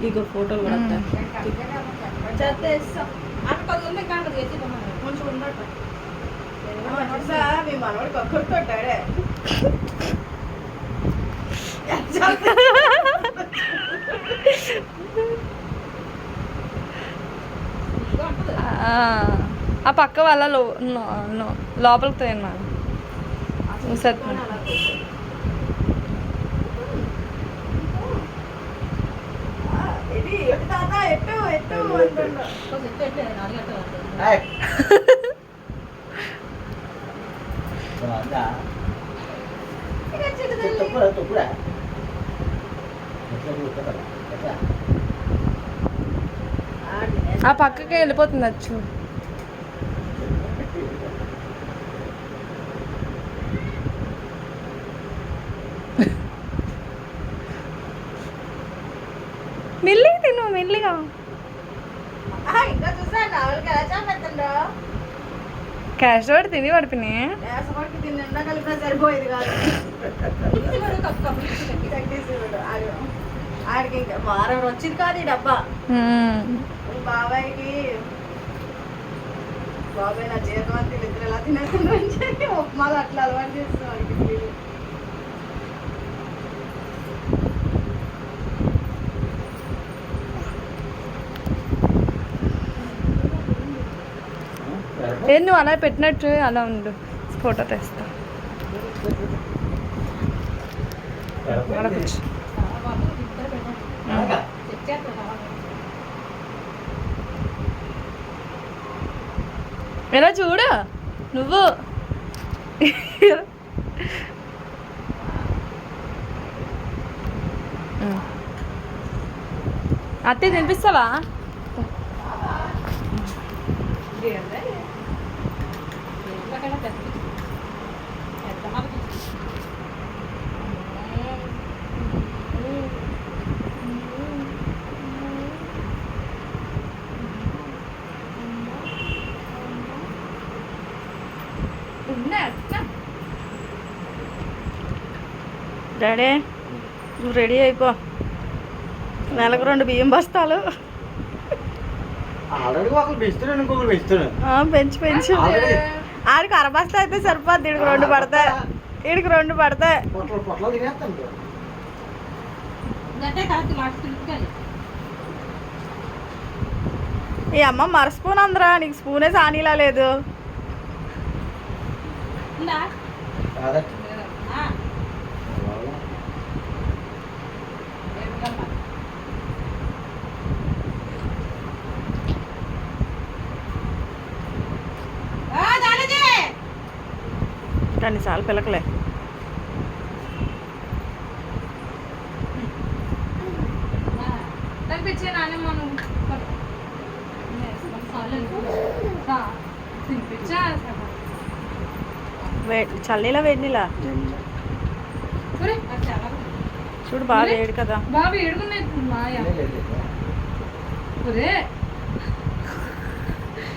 ఇగో ఫోటోలు కూడా మీ మనవాడికి ఒక్కడుతాడే ఆ పక్క వాళ్ళ లోపలికి తోయన్నా ఆ పక్కకి వెళ్ళిపోతుంది అది చూడు. మెల్లిగా తిను మెల్లిగా. క్యాష్ వాడి తిని పడిపోయి సరిపోయేది కాదు. ఆడికి ఇంకా వారం వచ్చింది కాదు ఈ డబ్బా. బాబాయ్కి బాబాయ్ నా జీవితవంతులు ఇద్దరు ఎలా తినేస్తున్నారు ఉప్మాలు అట్లా అలవాటు చేస్తున్నాం వాడికి. నువ్వు అలా పెట్టినట్టు అలా ఉండు, ఫోటో తెస్తా. ఎలా చూడు నువ్వు. అత్తే తినిపిస్తావా? డాడీ నువ్వు రెడీ అయిపో, నెలకు 2 బియ్యం బస్తాలు. పెంచి పెంచు. ఆడికి 1/2 బస్తా అయితే సరిపోద్ది, ఈడికి 2 పడతాయి. ఈడికి 2 పడతాయి. ఈ అమ్మ మర స్పూన్ అందరా, నీకు స్పూనే సానీలా లేదు. అన్నిసార్లు పిలకలే. చల్లీలా వేడినిలా చూడు, బాగా వేడి కదా. బాగా వేడుకున్నాయి.